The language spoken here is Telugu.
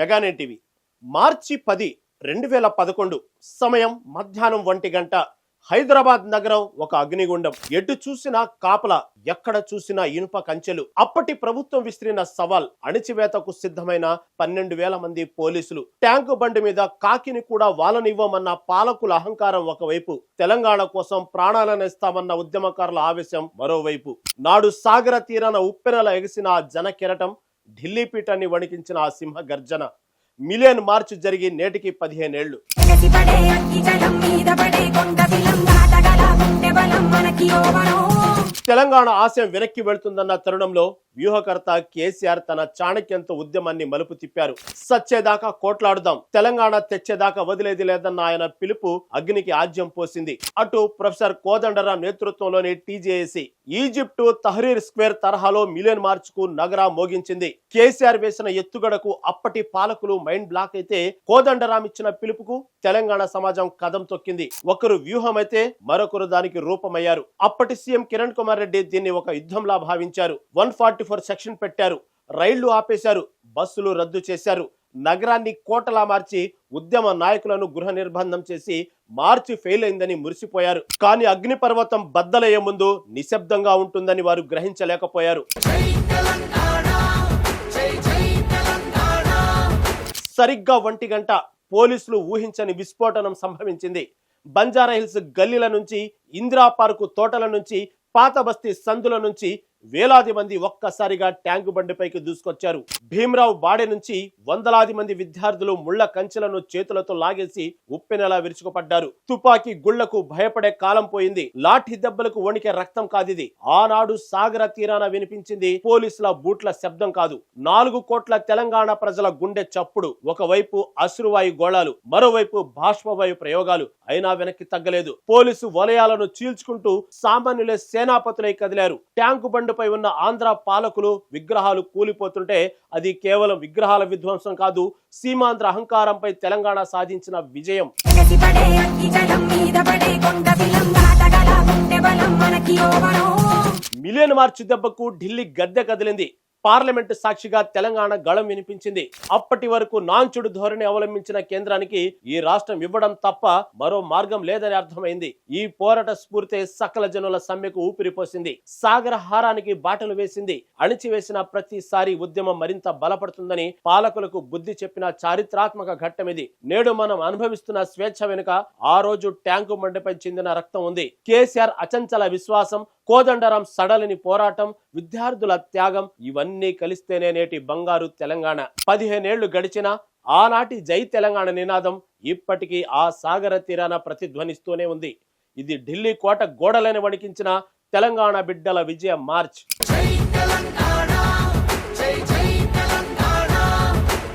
మెగానైట్ టీవీ మార్చి 10, 2011 సమయం మధ్యాహ్నం 1 గంట. హైదరాబాద్ నగరం ఒక అగ్నిగుండం. ఎటు చూసినా కాపలా, ఎక్కడ చూసినా ఇనుప కంచెలు. అప్పటి ప్రభుత్వం విసిరిన సవాల్, అణిచివేతకు సిద్ధమైన 12,000 మంది పోలీసులు. ట్యాంకు బండి మీద కాకిని కూడా వాలనివ్వమన్న పాలకుల అహంకారం ఒకవైపు, తెలంగాణ కోసం ప్రాణాలను ఇస్తామన్న ఉద్యమకారుల ఆవేశం మరోవైపు. నాడు సాగర తీరాన ఉప్పెనల ఎగిసిన ఆ జన కెరటం, ఢిల్లీ పీఠాన్ని వణికించిన ఆ సింహ గర్జన. మిలియన్ మార్చ్ జరిగి నేటికి 15 ఏళ్లు. తెలంగాణ ఆశయం వెనక్కి వెళ్తుందన్న తరుణంలో వ్యూహకర్త కేసీఆర్ తన చాణక్యంతో ఉద్యమాన్ని మలుపు తిప్పారు. సచ్చేదాకా కోట్లాడుదాం, తెలంగాణ తెచ్చేదాకా వదిలేది లేదన్న ఆయన పిలుపు అగ్నికి ఆజ్యం పోసింది. అటు ప్రొఫెసర్ కోదండరాం నేతృత్వంలోని టీజేఏసీ ఈజిప్టు తహరీర్ స్క్వేర్ తరహాలో మిలియన్ మార్చ్ కు నగరా మోగించింది. కేసీఆర్ వేసిన ఎత్తుగడకు అప్పటి పాలకులు మైండ్ బ్లాక్ అయితే, కోదండరాం ఇచ్చిన పిలుపుకు తెలంగాణ సమాజం కదం తొక్కింది. ఒకరు వ్యూహమైతే మరొకరు దానికి రూపమయ్యారు. అప్పటి సీఎం కిరణ్ కుమార్ రెడ్డి దీన్ని ఒక యుద్ధంలా భావించారు. 144 సెక్షన్ పెట్టారు, రైళ్లు ఆపేశారు, బస్సులు రద్దు చేశారు, నగరాన్ని కోటలా మార్చి ఉద్యమ నాయకులను గృహ నిర్బంధం చేసి మార్చి ఫెయిల్ అయిందని మురిసిపోయారు. కానీ అగ్నిపర్వతం బద్దలయ్యే ముందు నిశ్శబ్దంగా ఉంటుందని వారు గ్రహించలేకపోయారు. సరిగ్గా 1 గంట పోలీసులు ఊహించని విస్ఫోటనం సంభవించింది. బంజారాహిల్స్ గల్లీల నుంచి, ఇందిరా పార్కు తోటల నుంచి, పాత బస్తీ సందుల నుంచి వేలాది మంది ఒక్కసారిగా ట్యాంకు బండిపైకి దూసుకొచ్చారు. భీమరావు బాడే నుంచి వందలాది మంది విద్యార్థులు ముళ్ల కంచెలను చేతులతో లాగేసి ఉప్పెనలా విరుచుకుపడ్డారు. తుపాకీ గుళ్లకు భయపడే కాలం పోయింది. లాఠీ దెబ్బలకు వణికే రక్తం కాదిది. ఆనాడు సాగర తీరాన వినిపించింది పోలీసుల బూట్ల శబ్దం కాదు, 4 కోట్ల తెలంగాణ ప్రజల గుండె చప్పుడు. ఒకవైపు అశ్రువాయు గోళాలు, మరోవైపు బాష్పవాయు ప్రయోగాలు. అయినా వెనక్కి తగ్గలేదు. పోలీసు వలయాలను చీల్చుకుంటూ సామాన్యులే సేనాపతులై కదిలారు. ట్యాంకు బండి పై ఉన్న ఆంధ్ర పాలకులు విగ్రహాలు కూలిపోతుంటే అది కేవలం విగ్రహాల విధ్వంసం కాదు, సీమాంధ్ర అహంకారంపై తెలంగాణ సాధించిన విజయం. మిలియన్ మార్చ్ దెబ్బకు ఢిల్లీ గద్దె కదిలింది. పార్లమెంటు సాక్షిగా తెలంగాణ గళం వినిపించింది. అప్పటి వరకు నాంచుడు ధోరణి అవలంబించిన కేంద్రానికి ఈ రాష్ట్రం ఇవ్వడం తప్ప మరో మార్గం లేదని అర్థమైంది. ఈ పోరాట స్ఫూర్తి సకల జనుల సమ్మెకు ఊపిరిపోసింది, సాగర హారానికి బాటలు వేసింది. అణిచివేసిన ప్రతిసారి ఉద్యమం మరింత బలపడుతుందని పాలకులకు బుద్ధి చెప్పిన చారిత్రాత్మక ఘట్టం ఇది. నేడు మనం అనుభవిస్తున్న స్వేచ్ఛ వెనుక ఆ రోజు ట్యాంకు బండిపై చెందిన రక్తం ఉంది. కేసీఆర్ అచంచల విశ్వాసం, కోదండరాం సడలిని పోరాటం, విద్యార్థుల త్యాగం, ఇవన్నీ కలిస్తేనే నేటి బంగారు తెలంగాణ. 15 ఏళ్లు గడిచినా ఆనాటి జై తెలంగాణ నినాదం ఇప్పటికీ ఆ సాగర తీరాన ప్రతిధ్వనిస్తూనే ఉంది. ఇది ఢిల్లీ కోట గోడలను వణికించిన తెలంగాణ బిడ్డల విజయ మార్చ్.